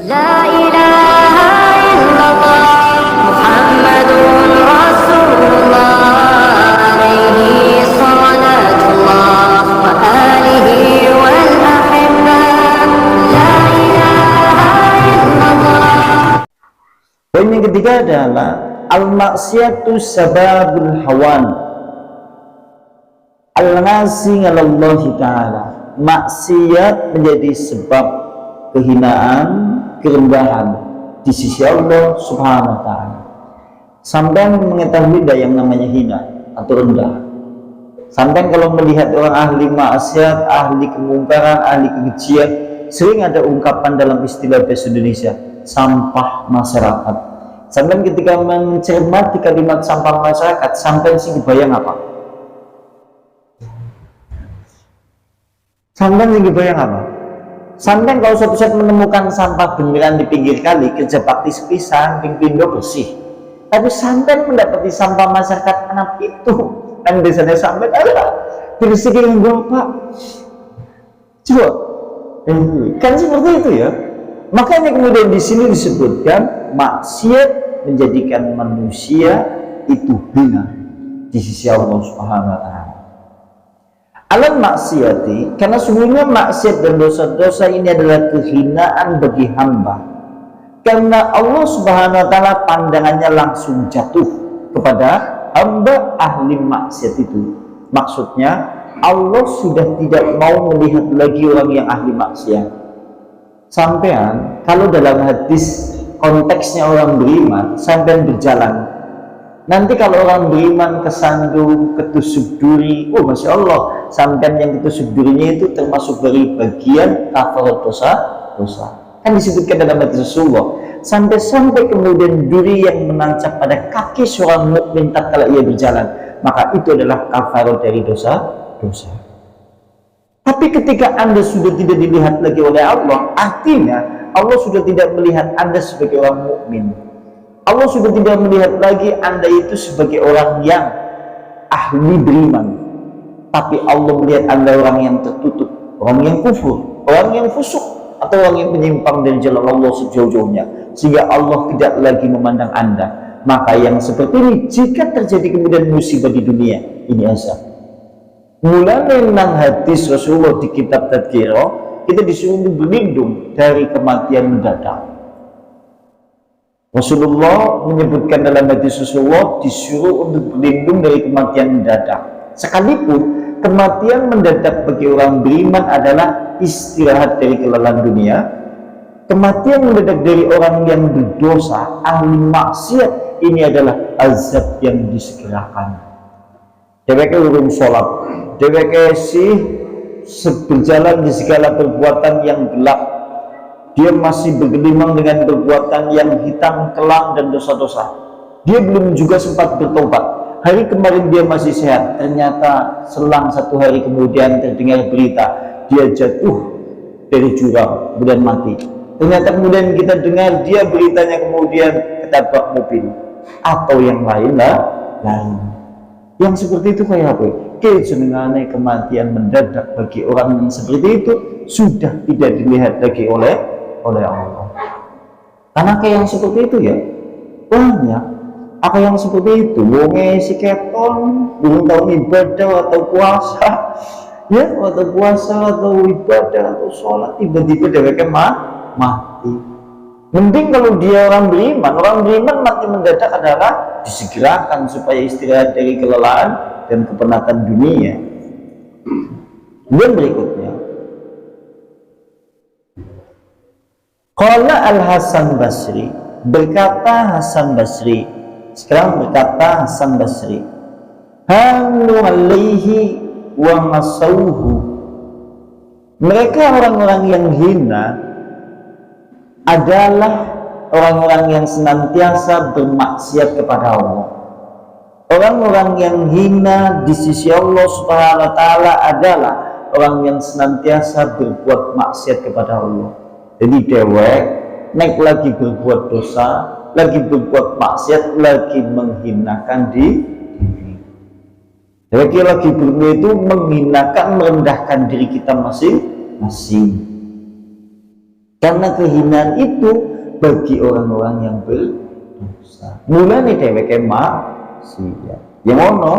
La ilaha illallah Muhammadun Rasulullah alaihi salatullah wa alihi wal ahibbah. La ilaha illallah. Poin yang ketiga adalah al-maksiatu sababul hawan al-ngasi ngalallahi ta'ala. Maksiat menjadi sebab kehinaan, kerendahan di sisi Allah subhanahu wa ta'ala. Sampai mengetahui yang namanya hina atau rendah. Sampai kalau melihat orang ahli maksiat, ahli kemungkaran, ahli kekejian, sering ada ungkapan dalam istilah bahasa Indonesia, sampah masyarakat. Sampai ketika mencermati kalimat sampah masyarakat, sampai sih bayang apa? Sampai sih bayang apa? Sampai kalau suatu saat menemukan sampah beneran di pinggir kali, kerja bakti sepisan, pindo bersih. Tapi sampai mendapati sampah masyarakat anak itu, dan biasanya sampai ada bersihin Pak. Coba, kan seperti itu ya. Makanya kemudian di sini disebutkan maksiat menjadikan manusia itu hina di sisi Allah Subhanahu wa taala. Alam maksiati, karena sungguhnya maksiat dan dosa-dosa ini adalah kehinaan bagi hamba. Karena Allah Subhanahu wa taala pandangannya langsung jatuh kepada hamba ahli maksiat itu. Maksudnya Allah sudah tidak mau melihat lagi orang yang ahli maksiat. Sampean kalau dalam hadis konteksnya orang beriman, sampean berjalan, nanti kalau orang beriman kesandung, ketusuk duri, oh Masya Allah, sampean yang ketusuk durinya itu termasuk dari bagian kafarat dosa. Kan disebutkan dalam hadis Rasulullah, sampai kemudian duri yang menancap pada kaki seorang mukmin tatkala ia berjalan, maka itu adalah kafarat dari dosa. Tapi ketika Anda sudah tidak dilihat lagi oleh Allah, artinya Allah sudah tidak melihat Anda sebagai orang mukmin. Allah sudah tidak melihat lagi Anda itu sebagai orang yang ahli beriman. Tapi Allah melihat Anda orang yang tertutup, orang yang kufur, orang yang fusuk, atau orang yang menyimpang dari jalan Allah sejauh-jauhnya, sehingga Allah tidak lagi memandang Anda. Maka yang seperti ini, jika terjadi kemudian musibah di dunia, ini azab. Mulai nang hadis Rasulullah di kitab Tadkirah, kita disuruh berlindung dari kematian mendadak. Rasulullah menyebutkan dalam hadis Rasulullah disuruh untuk berlindung dari kematian mendadak. Sekalipun kematian mendadak bagi orang beriman adalah istirahat dari kelelahan dunia, kematian mendadak dari orang yang berdosa, ahli maksiat, ini adalah azab yang disegerakan. Dheweke urung sholat, dheweke sih berjalan di segala perbuatan yang gelap, dia masih bergelimang dengan perbuatan yang hitam, kelam, dan dosa-dosa. Dia belum juga sempat bertobat. Hari kemarin dia masih sehat, ternyata selang 1 hari kemudian terdengar berita dia jatuh dari jurang kemudian mati. Ternyata kemudian kita dengar dia beritanya kemudian ketabrak mobil atau yang lain. Yang seperti itu kayak apa? Kejenengane kematian mendadak bagi orang yang seperti itu sudah tidak dilihat lagi oleh Allah. Karena kayak yang seperti itu ya banyak. Apa yang seperti itu? Wonge si keton belum tahu ibadah atau puasa, ya atau puasa atau ibadah atau sholat, tiba-tiba dheweke mati. Mending kalau dia orang beriman mati mendadak adalah disegerakan supaya istirahat dari kelelahan dan kepenatan dunia. Dan berikutnya, qala Al-Hasan Basri, berkata Hasan Basri, sekarang berkata Hasan Basri, hanu alaihi wa masauhu, mereka orang-orang yang hina adalah orang-orang yang senantiasa bermaksiat kepada Allah. Orang-orang yang hina di sisi Allah Subhanahu wa taala adalah orang yang senantiasa berbuat maksiat kepada Allah. Jadi dewek nek lagi berbuat dosa, lagi berbuat maksiat, lagi menghinakan diri. Lagi berbuat itu menghinakan, merendahkan diri kita masing-masing. Karena kehinaan itu bagi orang-orang yang berdosa. Mulane dheweke maksiat. Ya ngono,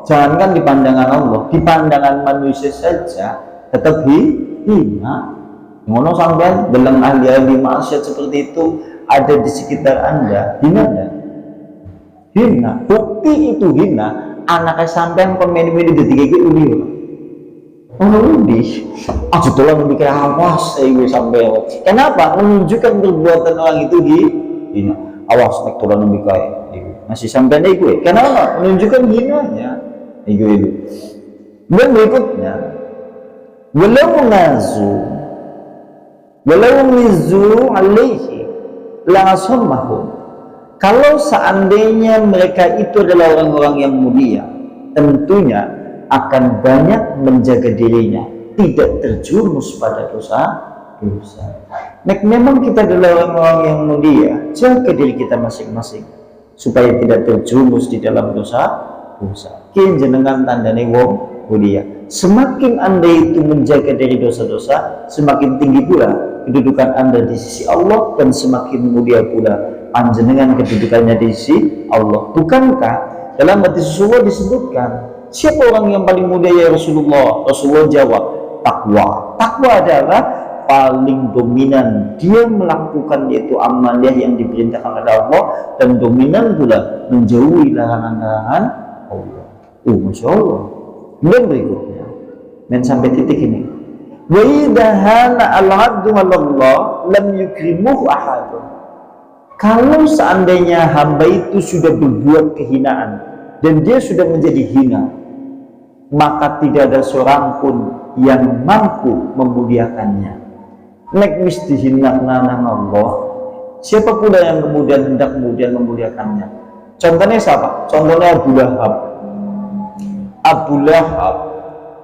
jangankan di pandangan Allah, di pandangan manusia saja tetap hina. Ngono sampai dalam ahli-ahli maksiat seperti itu ada di sekitar Anda, hina dan hina. Bukti itu hina, anaknya sampai pemain-pemain detik iki uli. Oh lebih, aku tolong lebih kayak awas, gue sampai. Kenapa? Menunjukkan perbuatan orang itu hina. Awas, nek tolong lebih kayak masih sampai nih gue. Kenapa? Menunjukkan hinanya. Itu. Dan berikutnya, walau mizu alaihi langsomahum. Kalau seandainya mereka itu adalah orang-orang yang mulia, tentunya akan banyak menjaga dirinya, tidak terjerumus pada dosa. Memang kita adalah orang-orang yang mulia, jaga diri kita masing-masing supaya tidak terjerumus di dalam dosa. Kian jenengan tandane wong mulia. Semakin Anda itu menjaga dari dosa-dosa, semakin tinggi pula kedudukan Anda di sisi Allah, dan semakin mulia pula panjenengan kedudukannya di sisi Allah. Bukankah dalam hadis Rasulullah disebutkan, siapa orang yang paling mulia ya Rasulullah? Rasulullah jawab, takwa. Takwa adalah paling dominan, dia melakukan yaitu amalia yang diperintahkan oleh Allah, dan dominan pula menjauhi larangan-larangan Allah. Masya Allah. Dan berikutnya, sampai titik ini, wa idahana al-abdu Allah lam yukrimuhu ahadun. Kalau seandainya hamba itu sudah berbuat kehinaan dan dia sudah menjadi hina, maka tidak ada seorang pun yang mampu memuliakannya. Nek wis dihina nang Allah, siapa pula yang kemudian hendak memuliakannya? Contohnya siapa? Contohnya Abu Lahab.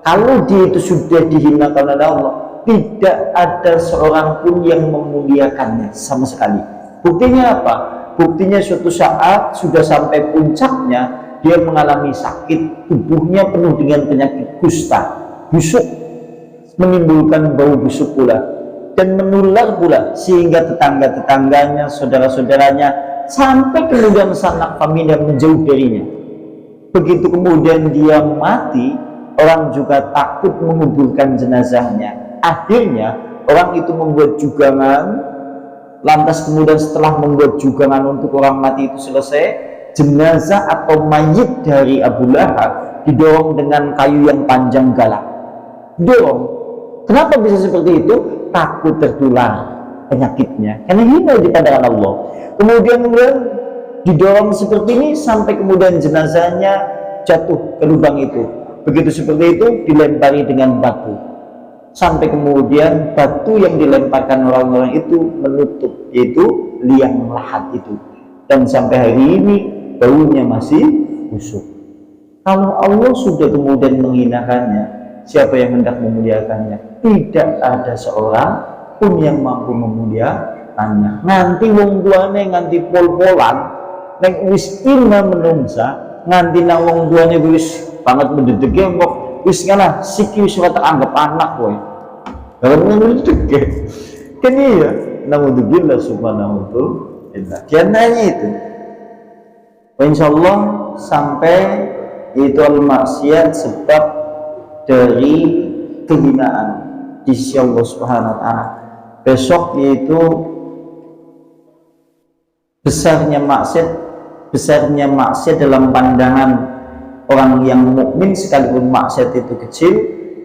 Kalau dia itu sudah dihinakan oleh Allah, tidak ada seorang pun yang memuliakannya sama sekali. Buktinya apa? Buktinya suatu saat sudah sampai puncaknya, dia mengalami sakit, tubuhnya penuh dengan penyakit kusta, busuk, menimbulkan bau busuk pula, dan menular pula sehingga tetangga-tetangganya, saudara-saudaranya, sampai kemudian sanak familia menjauh darinya. Begitu kemudian dia mati, orang juga takut menguburkan jenazahnya. Akhirnya orang itu membuat jugangan. Lantas kemudian setelah membuat jugangan untuk orang mati itu selesai, jenazah atau mayit dari Abu Lahab didorong dengan kayu yang panjang galak. Dorong. Kenapa bisa seperti itu? Takut tertular penyakitnya, karena hina di pandangan Allah. Kemudian didorong seperti ini sampai kemudian jenazahnya jatuh ke lubang itu. Begitu seperti itu, dilempari dengan batu, sampai kemudian batu yang dilemparkan orang-orang itu menutup, yaitu liang lahat itu, dan sampai hari ini baunya masih busuk. Kalau Allah sudah kemudian menghinakannya, siapa yang hendak memuliakannya? Tidak ada seorang pun yang mampu memuliakannya. Nanti wong tuane nganti pol-polan neng wis ina menungsa, nganti nang wong tuane wis banget mendedege kok wis ngana siki wis ora anggap anak kowe. Kalau mendedege kan iya, naudzubillah subhanahu wa ta'ala. Kiananya itu insyaallah sampai itu al-maksiat sebab dari kehinaan di sisi Allah subhanahu wa ta'ala. Besok yaitu besarnya maksiat dalam pandangan orang yang mukmin sekalipun maksiat itu kecil,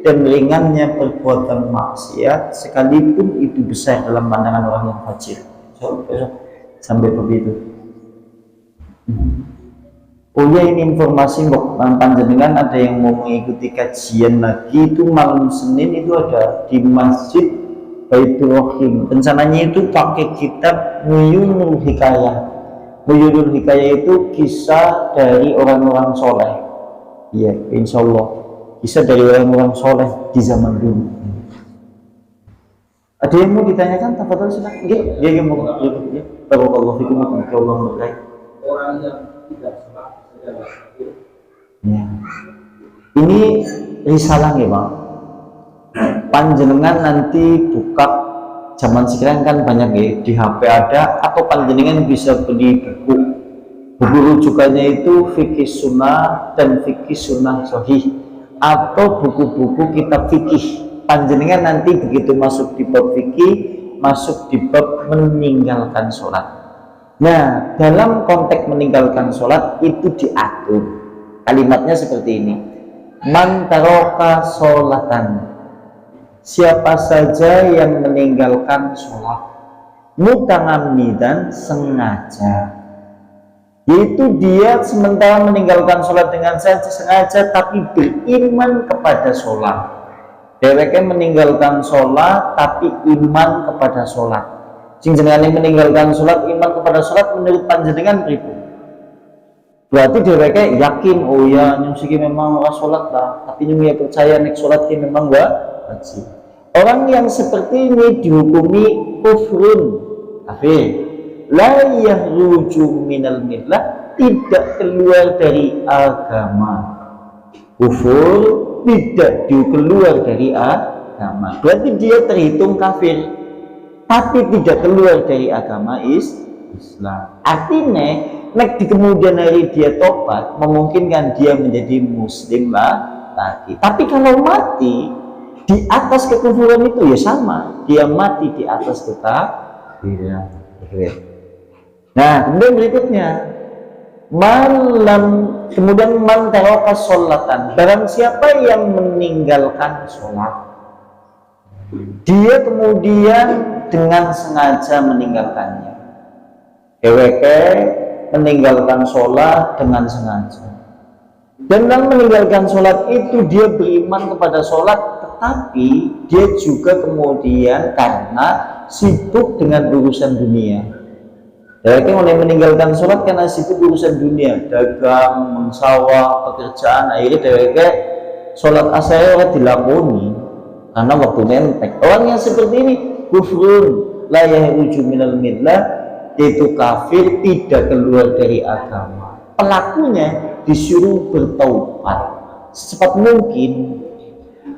dan ringannya perbuatan maksiat sekalipun itu besar dalam pandangan orang yang fajir. Sampai begitu. Oh ya, ini informasi buat panjenengan, ada yang mau mengikuti kajian lagi itu malam Senin itu ada di Masjid Baitul Rahim. Rencananya itu pakai kitab Muyunul Hikayah. Muyunul Hikayah itu kisah dari orang-orang soleh. Iya, insya Allah kisah dari orang-orang soleh di zaman dulu. Ada yang mau ditanyakan? Tafadhol silakan. Dia yang mau. Barakallahu fikum wa Allah berkahi. Orang yang tidak sholat sedang sakit. Ya. Ini risalah ya Bang. Panjenengan nanti buka Zaman sekarang kan banyak ya, di HP ada, atau panjenengan bisa beli buku. Buku rujukannya itu fikih sunnah dan fikih sunnah sahih, atau buku-buku kitab fikih. Panjenengan nanti begitu masuk di bab fikih, masuk di bab meninggalkan sholat. Nah, dalam konteks meninggalkan sholat itu diatur. Kalimatnya seperti ini. Man taroka sholatan, siapa saja yang meninggalkan sholat muta'ammidan, sengaja, yaitu dia sementara meninggalkan sholat dengan sengaja tapi beriman kepada sholat. Dheweke meninggalkan sholat tapi iman kepada sholat. Sing jenengane meninggalkan sholat iman kepada sholat menurut panjenengan pripun? Berarti dheweke yakin, oh ya nyungsiki memang ora sholat lah, tapi nyung ya percaya nek sholat ki memang wajib. Orang yang seperti ini dihukumi kufrun, kafir. La yahruju minal millah, tidak keluar dari agama. Kufur, tidak keluar dari agama. Berarti dia terhitung kafir, tapi tidak keluar dari agama Islam. Artinya, nek di kemudian hari dia tobat, memungkinkan dia menjadi muslim lagi. Tapi kalau mati di atas kekufuran itu ya sama, dia mati di atas kekafiran. Nah, kemudian berikutnya kemudian man taraka sholatan, barang siapa yang meninggalkan sholat, dia kemudian dengan sengaja meninggalkannya. Dheweke meninggalkan sholat dengan sengaja, dan dalam meninggalkan sholat itu dia beriman kepada sholat, tetapi dia juga kemudian karena sibuk dengan urusan dunia. Dheweke mulai meninggalkan sholat karena sibuk urusan dunia, dagang, mensawah, pekerjaan. Akhirnya dheweke sholat asar ora dilakoni karena waktunya entek. Orang yang seperti ini kufrun la yahruju minal millah, yaitu kafir, tidak keluar dari agama. Pelakunya disuruh bertaubat secepat mungkin.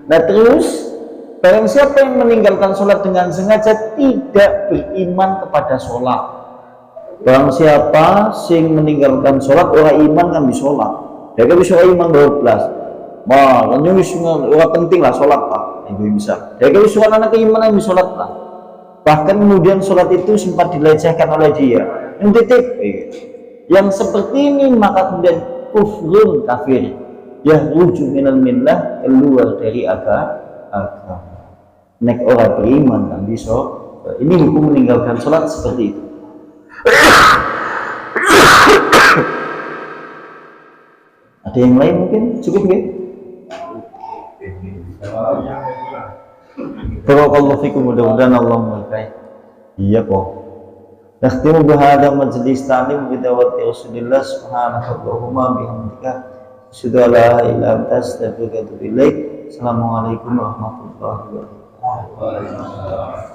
Nah terus, barang siapa yang meninggalkan sholat dengan sengaja tidak beriman kepada sholat. Barang siapa sing meninggalkan sholat orang iman kan bisa sholat, dia kan bisa iman 12. Wah, kan orang penting lah sholat pak, itu bisa. Dia kan bisa anak keimanan bisa sholat lah. Bahkan kemudian sholat itu sempat dilecehkan oleh dia. Yang seperti ini maka kemudian kufrun, kafir, yahruju minal millah, keluar dari agama. Nek orang beriman kan bisa. Ini hukum meninggalkan sholat seperti itu. Ada yang lain mungkin cukup ya? Barakallahu fikum, mudah-mudahan Allah memberkahi. Iya kok. Nakhtimu bihadza majlis ta'lim bi dawati Rasulillah subhanallahumma bihamdika asyhadu an la ilaha illa anta astaghfiruka wa atubu ilaik. Assalamualaikum warahmatullahi wabarakatuh.